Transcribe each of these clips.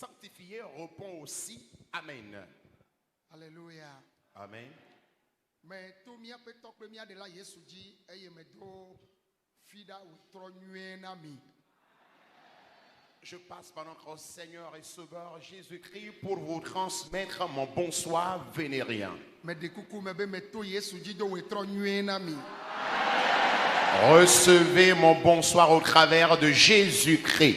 sanctifié répond aussi Amen. Alléluia. Amen. Mais tout mia peut top le mia de la Yesu dit eye me do fida ou tronue na mi. Je passe par notre Seigneur et Sauveur Jésus-Christ pour vous transmettre mon bonsoir vénérien. Mais de coucou me be me to Yesu dit do tronue na mi. Recevez mon bonsoir au travers de Jésus-Christ.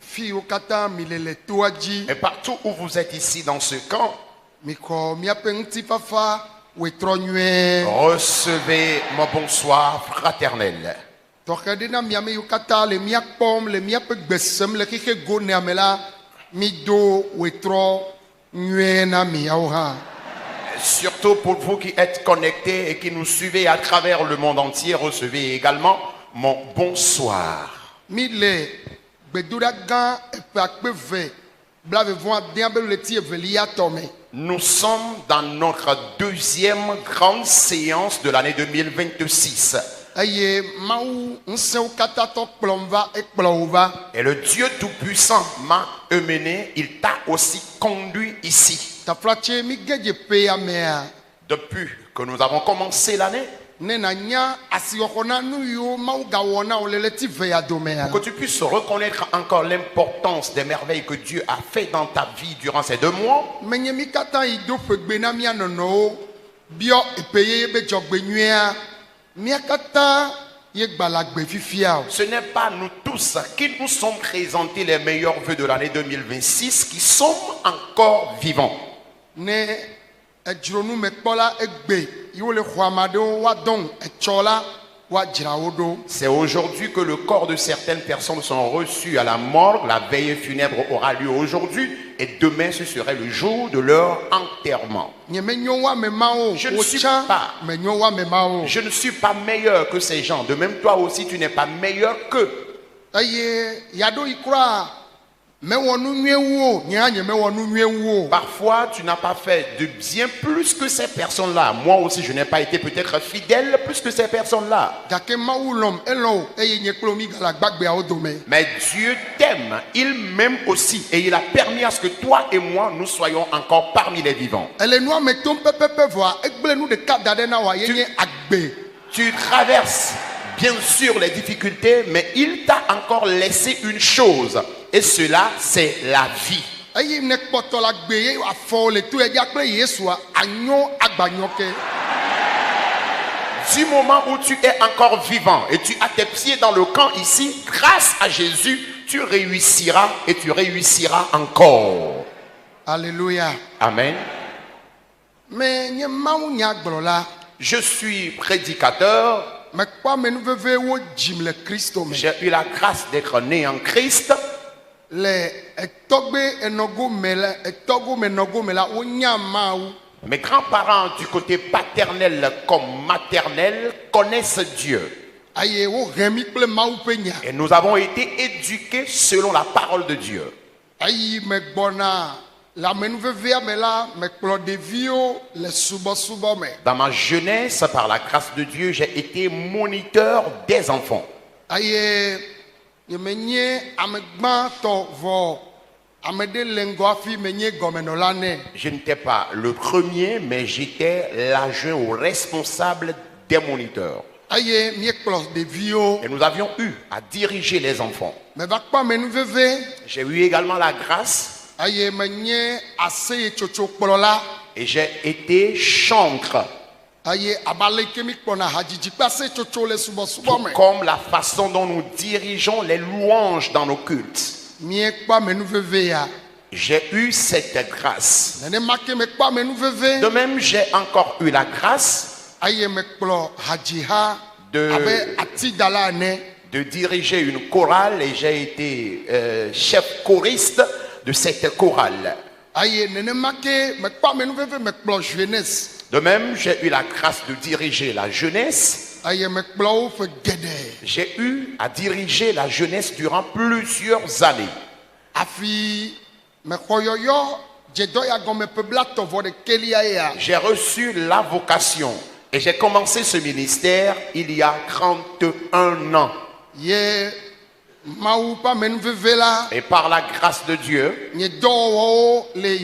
Fi o kata mi le to aji. Et partout où vous êtes ici dans ce camp, Mi ko mia pe nti fafa we tronue. recevez mon bonsoir fraternel. Tokade na mia me o kata le mia pom le mia pe gbesem le keke go ne amela mi do we tronue na mi aoha. Surtout pour vous qui êtes connectés et qui nous suivez à travers le monde entier, recevez également mon bonsoir. Mi le gbedoda gan epe akpeve blave vont bien be le ti evelia tome. Nous sommes dans notre deuxième grande séance de l'année 2026. Aye maou nse o kata to kplomva e kplova. Et le Dieu Tout-Puissant m'a emmené, il t'a aussi conduit ici. Ta flache mi geje pe ya mea. Depuis que nous avons commencé l'année, Ne na nya asiokona nu yo maou ga wona o le ti ve ya domea. pour que tu puisses reconnaître encore l'importance des merveilles que Dieu a fait dans ta vie durant ces 2 mois. Menye mi kata i do fegbe na mi anono bio epeye be jogbe nwea. Mi kata ye gbalagbe fifia. Ce n'est pas nous tous qui nous sommes présentés les meilleurs vœux de l'année 2026 qui sommes encore vivants. Ne ejronu me kpola egbe yo le khwamado wa don echola wa jraodo. C'est aujourd'hui que le corps de certaines personnes sont reçus à la morgue. La veille funèbre aura lieu aujourd'hui et demain ce serait le jour de leur enterrement. Nye menyo wa me mao Je ne o suis cha pas. menyo wa me mao. Je ne suis pas meilleur que ces gens. De même, toi aussi, tu n'es pas meilleur qu'eux. Aye yado ikra me wonu nwewo nya nye me wonu nwewo. Parfois, tu n'as pas fait de bien plus que ces personnes-là. Moi aussi, je n'ai pas été peut-être fidèle plus que ces personnes-là. Jake maou lom elo eye nye klo mi gala gbagbe a odome. Mais Dieu t'aime, il m'aime aussi. Et il a permis à ce que toi et moi, nous soyons encore parmi les vivants. Ele no me tom pepepe voa egble nu de kadade na wa ye nye agbe. Tu traverses bien sûr les difficultés, mais il t'a encore laissé une chose. Et cela, c'est la vie. Aye ne kpoto la gbe ye afo le tu e jakle Yesua anyo agbanyoke. Du moment où tu es encore vivant et tu as tes pieds dans le camp ici, grâce à Jésus, tu réussiras et tu réussiras encore. Alléluia. Amen. Mais nye maou nya gbrola. Je suis prédicateur. Me kwa me nu veve wo jim le Christo me. J'ai eu la grâce d'être né en Christ. Le etogbe enogo mele etogo me nogo mela wo nya maou. Mes grands-parents du côté paternel comme maternel connaissent Dieu. Aye wo remi kple maou pe nya. Et nous avons été éduqués selon la parole de Dieu. Aye me gbona la me nu veve me la me kplo devio le subo me. Dans ma jeunesse, par la grâce de Dieu, j'ai été moniteur des enfants. Aye ye me nye amegba to vo amede lengo afi me nye gomenola ne. Je n'étais pas le premier, mais j'étais l'adjoint au responsable des moniteurs. Aye mi kplo devio Et nous avions eu à diriger les enfants. me va kwa me nu veve. J'ai eu également la grâce Aye me nye aseye chocho kplola. et j'ai été chantre, Aye abale ke mi kpona hajiji pase chocho le subo me. comme la façon dont nous dirigeons les louanges dans nos cultes. Mi kwa me nu veve ya. J'ai eu cette grâce. Nene make me kwa me nu veve. De même, j'ai encore eu la grâce Aye me kplo hajiha De- abe ati dala ne. de diriger une chorale et j'ai été chef choriste de cette chorale. Aye nene make me kwa me nu veve me kplo jeunesse. De même, j'ai eu la grâce de diriger la jeunesse. Aye me kplo wo fe gede. J'ai eu à diriger la jeunesse durant plusieurs années. Afi me khoyoyo jedo ya gome pe bla tovo de kelia ya. J'ai reçu la vocation et j'ai commencé ce ministère il y a 31 ans. Ye Maou pa menveve la. Et par la grâce de Dieu, Nye dɔwɔwɔ le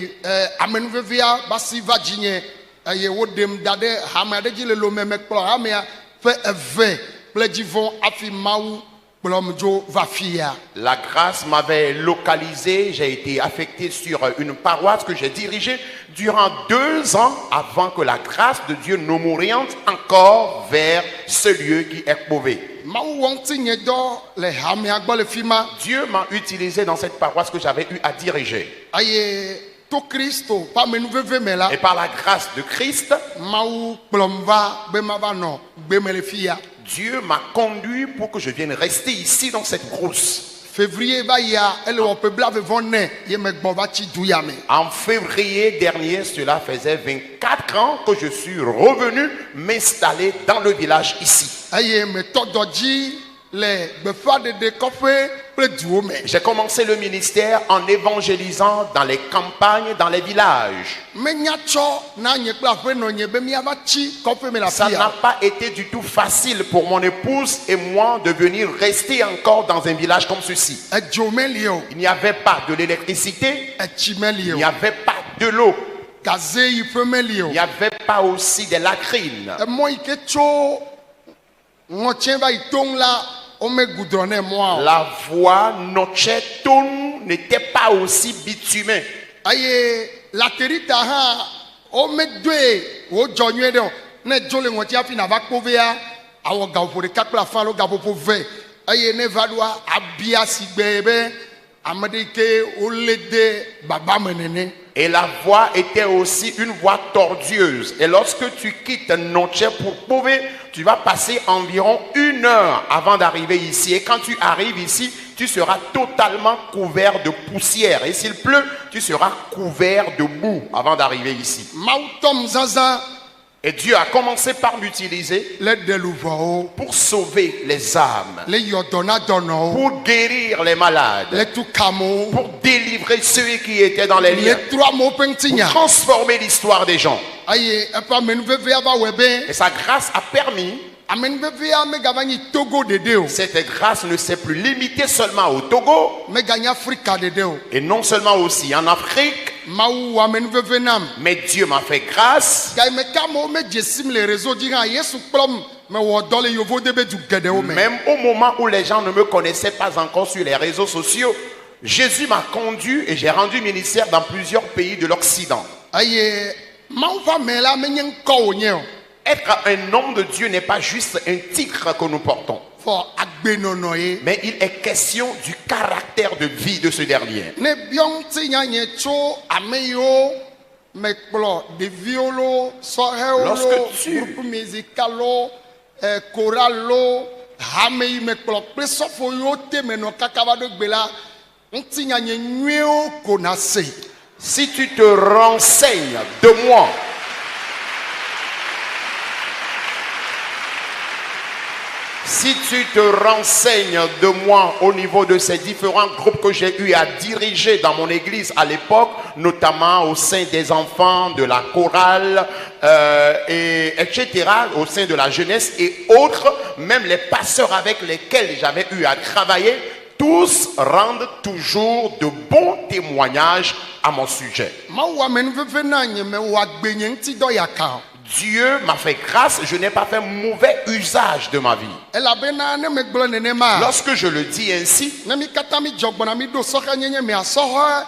amenuvevea basi va dzinye eye woɖem da ɖe hame aɖe dzi le lomeme kplɔ hamea ƒe eve kple dzivɔ hafi Mawu kplɔm dzo va fia. la grâce m'avait localisé. J'ai été affecté sur une paroisse que j'ai dirigée durant 2 ans avant que la grâce de Dieu ne m'oriente encore vers ce lieu qui est mauvais. Mawu wɔ ŋuti nye dɔ le hamea gbɔ le fi ma Dieu m'a utilisé dans cette paroisse que j'avais eu à diriger. eye to Kristo ƒe amenuveve me la Et par la grâce de Christ, Mawu kplɔm va be mava nɔ gbeme le fia. Dieu m'a conduit pour que je vienne rester ici dans cette brousse. Février va yia ele wɔ ƒe blaeve-vɔ-ne ye megbɔ va tsi du ya me. En février dernier, cela faisait 24 ans que je suis revenu m'installer dans le village ici. Eye metɔ dɔ dzi le gbeƒãɖeɖe kɔƒe kple duwo me. J'ai commencé le ministère en évangélisant dans les campagnes, dans les villages. Menya tsɔ na nye kple aƒenɔ nye be miava tsi kɔƒe me le Ça afi n'a ya. pas été du tout facile pour mon épouse et moi de venir rester encore dans un village comme ceci. Edzo meli o, Il n'y avait pas de l'électricité, etsi meli il o, n'y avait pas de l'eau, gaze yi ƒe meli o. il n'y avait pas aussi de latrines. Emɔ yi ke tso ŋɔtse va yi toŋ la womegudrɔ ne mɔa o. La voie Nocheton n'était pas aussi bitumée. Eye laterita hã womedoe wodzɔ nyuie ɖe o. Ne dzo le ŋɔtsi hafi nava kpɔ vea awɔ gaƒoƒo ɖeka kple afã alo gaƒoƒo ve eye ne va ɖoa abia si gbe be ame ɖe yi ke wolé de baba me nene. Et la voie était aussi une voie tortueuse. Et lorsque tu quittes Noche pour Pové, tu vas passer environ 1 heure avant d'arriver ici. Et quand tu arrives ici, tu seras totalement couvert de poussière. Et s'il pleut, tu seras couvert de boue avant d'arriver ici. Mawu tɔm zazã Et Dieu a commencé par m'utiliser le ɖe luvɔwo, pour sauver les âmes, le yɔ dɔ na dɔnɔwo, pour guérir les malades, le tu kamewo, pour délivrer ceux qui étaient dans les le liens, trɔ amewo ƒe pour ŋutinya. transformer l'histoire des gens. Eye eƒe amenuvevea va wɔe be Et sa grâce a permis, amenuvevea megava nyi Togo ɖeɖe o, cette grâce ne s'est plus limitée seulement au Togo, meganyi Afrika ɖeɖe o. et non seulement aussi en Afrique, Mawu wɔ amenuveve nam. mais Dieu m'a fait grâce. Gayi me ke amewo medze sim le réseau dzi hã Yesu kplɔm mewɔ dɔ le yovo de be du geɖewo me. Même au moment où les gens ne me connaissaient pas encore sur les réseaux sociaux, Jésus m'a conduit et j'ai rendu ministère dans plusieurs pays de l'Occident. Eye Mawu ƒe ame la menye ŋkɔ wònye o. Être un homme de Dieu n'est pas juste un titre que nous portons, Fɔ agbenɔnɔ ye. mais il est question du caractère de vie de ce dernier. Ne biɔ ŋutinya nye tso ame yiwo mekplɔ ɖeviwo lo, sɔhewo lo, Lorsque tu- groupe musical lo, choral lo, hame yi mekplɔ kple sɔfo yiwo te menɔ kaka va ɖo gbe la, ŋutinya nye nyuiewo ko na se. Si tu te renseignes de moi, si tu te renseignes de moi au niveau de ces différents groupes que j'ai eu à diriger dans mon église à l'époque, notamment au sein des enfants, de la chorale, etc., au sein de la jeunesse et autres, même les pasteurs avec lesquels j'avais eu à travailler, tous rendent toujours de bons témoignages à mon sujet. Mawu amenuveve na nye mewɔ agbe nye ŋutidɔ yaka o. Dieu m'a fait grâce, je n'ai pas fait mauvais usage de ma vie. Elabena ne megblɔ nenema. Lorsque je le dis ainsi, Ne mi katã mi dzɔ gbɔna mi ɖo sɔhɛ nyenye mea sɔhɛ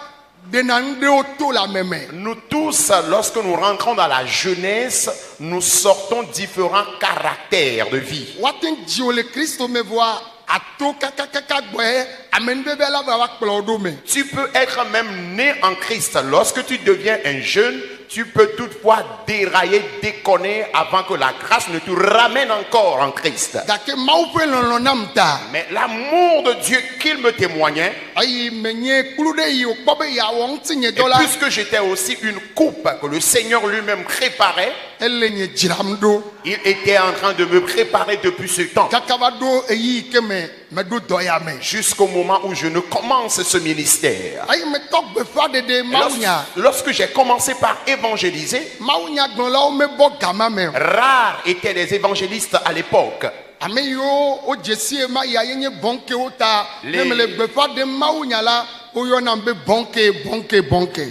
ɖena nu ɖewo to le ame me. nous tous, lorsque nous rentrons dans la jeunesse, nous sortons différents caractères de vie. Woate ŋu dzi wo le Kristo me voa ato kakakaka gbɔe amenuveve la va kplɔ wo ɖo me. Tu peux être même né en Christ. Lorsque tu deviens un jeune, tu peux toutefois dérailler, déconner avant que la grâce ne te ramène encore en Christ. Gake Mawu ƒe lɔlɔ nam ta. Mais l'amour de Dieu qu'il me témoignait, Eyi menye kplu ɖe yi wòkpɔ be yeawɔ ŋutinye et dɔ la, puisque j'étais aussi une coupe que le Seigneur lui-même préparait, ele nye dzram ɖo. il était en train de me préparer depuis ce temps, Kaka va ɖo eyi yi ke me meɖo dɔ ya me. jusqu'au moment où je ne commence ce ministère. Eyi metɔ gbeƒãɖeɖe Et mawunya. lorsque j'ai commencé par évangéliser, Mawunyagblɔlawo mebɔ gama me o. rares étaient les évangélistes à l'époque. ame yiwo o jesie ma ya yenye bonke o ta ne me le gbefa de mawu nya la o yona be bonke.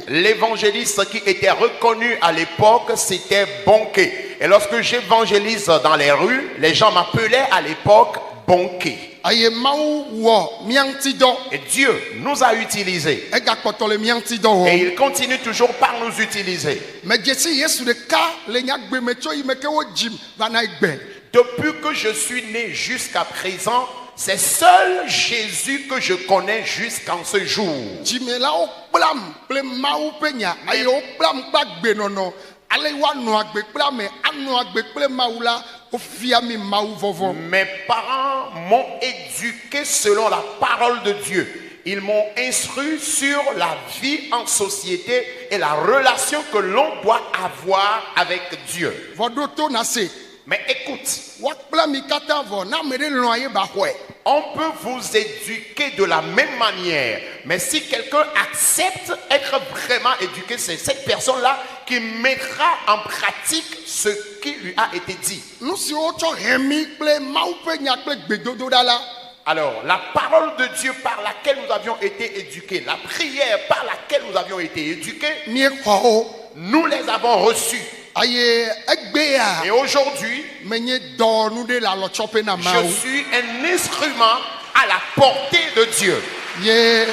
L'évangéliste qui était reconnu à l'époque, c'était Bonké. Et lorsque j'évangélise dans les rues, les gens m'appelaient à l'époque Bonké. Aye mawu wo mianti do. Et Dieu nous a utilisés. E ga kpoto le mianti do. Et il continue toujours par nous utiliser. Me jesi Yesu de ka le nya gbe me tso yi me ke wo jim va na igbe. Depuis que je suis né jusqu'à présent, c'est seul Jésus que je connais jusqu'en ce jour. Jimela o plam ple mawu pe nya aye o plam gba gbe nono ale wa no agbe pla me anu agbe ple mawu la o fia mi mawu vovo. Mes parents m'ont éduqué selon la parole de Dieu. Ils m'ont instruit sur la vie en société et la relation que l'on doit avoir avec Dieu. Vodoto na se. Mais écoute, Wa pla mi kata vo na me de lo aye ba hwe. on peut vous éduquer de la même manière, mais si quelqu'un accepte être vraiment éduqué, c'est cette personne-là qui mettra en pratique ce qui lui a été dit. Nu si o tso hemi ple mawu pe nya ple gbedodo da la. Alors, la parole de Dieu par laquelle nous avions été éduqués, la prière par laquelle nous avions été éduqués, Mi ko o nous les avons reçus. aye egbe ya. Et aujourd'hui, Menye do nu de la lo chope na je mawu. suis un instrument à la portée de Dieu. Ye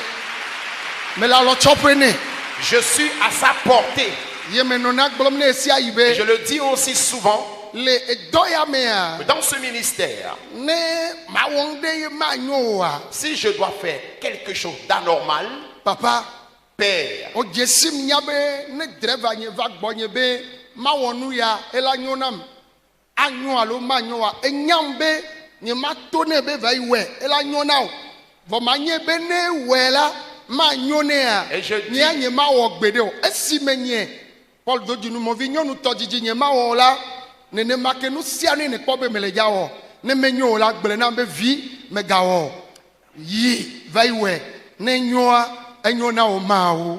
me la lo chope ne. Je suis à sa portée. Ye me nona gblom ne si Et ayibe. je le dis aussi souvent, Le do ya me a. dans ce ministère, Ne ma wonde ye ma nyo wa. si je dois faire quelque chose d'anormal, Papa, Père, o jesim nya be ne driver nye va gbo nye be ma wonu ya ela nyo nam. Anyo alo ma nyo wa enyam be nye ma to ne be va iwe ela nyo na o. Vo ma nye be ne we la ma nyo ne a. Et je dis- Nye nye ma wo gbede o. Esi me nye. Paul do dinu mo vi nyonu to jiji nye ma wo la. Ne ne ma ke nu sia ne ne kpo be me le ja wo. Ne me nyo la gbele na be vi me ga wo. Yi va iwe ne nyo a enyo na o ma o.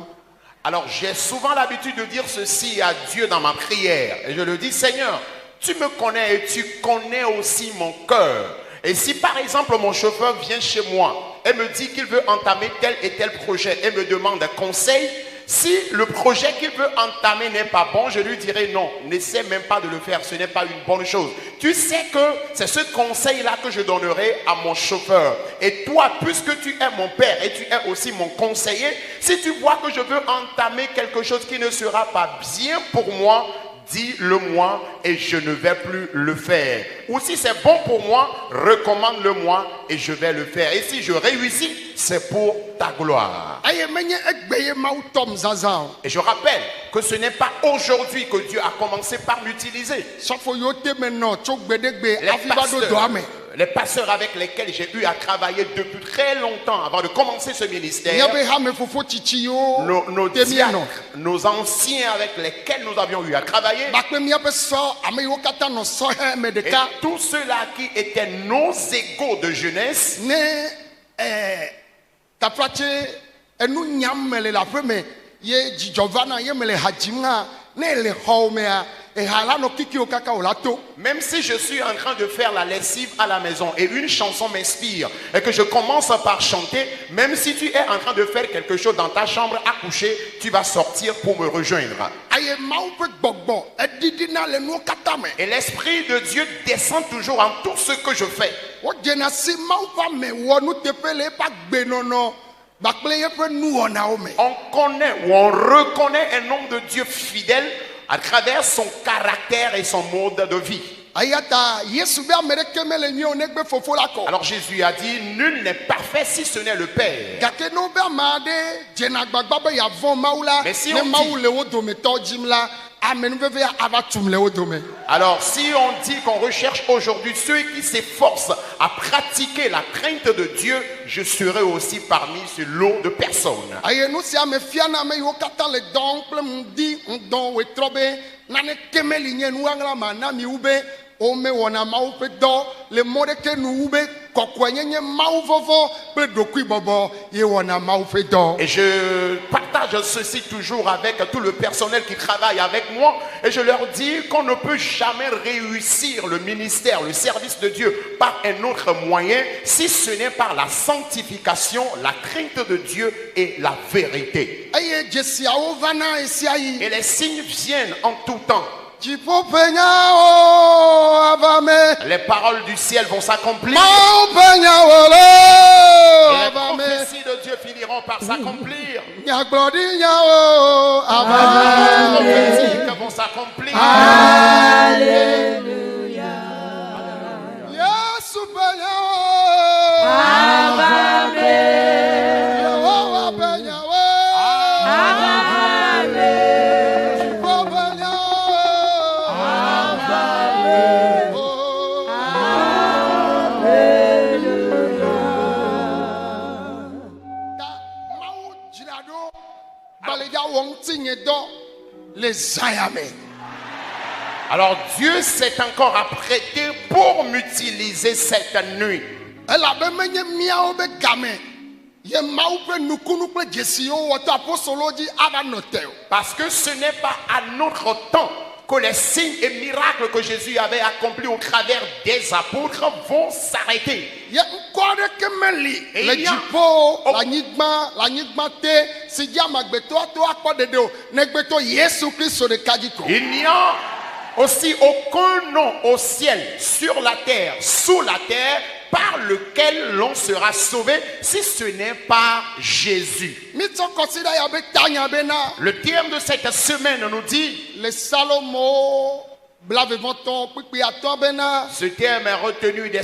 alors j'ai souvent l'habitude de dire ceci à Dieu dans ma prière. Et je le dis, Seigneur, tu me connais et tu connais aussi mon cœur. Et si par exemple mon chauffeur vient chez moi et me dit qu'il veut entamer tel et tel projet et me demande un conseil, si le projet qu'il veut entamer n'est pas bon, je lui dirai non, n'essaie même pas de le faire, ce n'est pas une bonne chose. Tu sais que c'est ce conseil-là que je donnerai à mon chauffeur. Et toi, puisque tu es mon père et tu es aussi mon conseiller, si tu vois que je veux entamer quelque chose qui ne sera pas bien pour moi, dis-le-moi et je ne vais plus le faire. Ou si c'est bon pour moi, recommande-le-moi et je vais le faire. Et si je réussis, c'est pour ta gloire. Aye menye egbe ye ma tom zaza o. Et je rappelle que ce n'est pas aujourd'hui que Dieu a commencé par m'utiliser. Sofo yo te me no tso gbedegbe afi ba do do ame. Les pasteurs avec lesquels j'ai eu à travailler depuis très longtemps avant de commencer ce ministère, Nya be ha me fofo chichi yo. nos te mi no. diacres, nos anciens avec lesquels nous avions eu à travailler, Ba pe mi be so ame yo kata no so he me et deka. tous ceux-là qui étaient nos égaux de jeunesse, Ne taprache enu nyam me le la fe me ye jijovana ye me le hajim ha ne le ho me a e hala no kiki o kaka o lato. même si je suis en train de faire la lessive à la maison et une chanson m'inspire et que je commence par chanter, même si tu es en train de faire quelque chose dans ta chambre à coucher, tu vas sortir pour me rejoindre. Aye ma o pe gbogbo edidi na le no kata me. Et l'Esprit de Dieu descend toujours en tout ce que je fais. O jena si ma o pa me wo nu te pe le pa gbe no no. Ba ple ye pe nu ona o me. On connaît ou on reconnaît un homme de Dieu fidèle à travers son caractère et son mode de vie. Ayata Yesu be amerike me le nyo ne gbe fofo la ko. Alors Jésus a dit, nul n'est parfait si ce n'est le Père. Gake no be ma de jena gbagba be ya von maula Mais si ne on dit- mawu le wo do me to jim la amen veve ya ava tum le wo do me. Alors si on dit qu'on recherche aujourd'hui ceux qui s'efforcent à pratiquer la crainte de Dieu, je serai aussi parmi ce lot de personnes. Aye nu sia me fia na me yo kata le don ple mdi ndon we trobe na ne kemeli nye nu angla ma na mi ube o me wona ma u pe do le mode ke nu ube Et je partage ceci toujours avec tout le personnel qui travaille avec moi. Et je leur dis qu'on ne peut jamais réussir le ministère, le service de Dieu par un autre moyen si ce n'est par la sanctification, la crainte de Dieu et la vérité. Et les signes viennent en tout temps. Les paroles du ciel vont s'accomplir. Les prophéties de Dieu finiront par s'accomplir. Les prophéties vont s'accomplir. Alléluia. Alors Dieu s'est encore apprêté pour m'utiliser cette nuit. Parce que ce n'est pas à notre temps que les signes et miracles que Jésus avait accomplis au travers des apôtres vont s'arrêter. Il n'y a aussi aucun nom au ciel, sur la terre, sous la terre, par lequel l'on sera sauvé si ce n'est pas Jésus. Le terme de cette semaine nous dit, ce terme est retenu des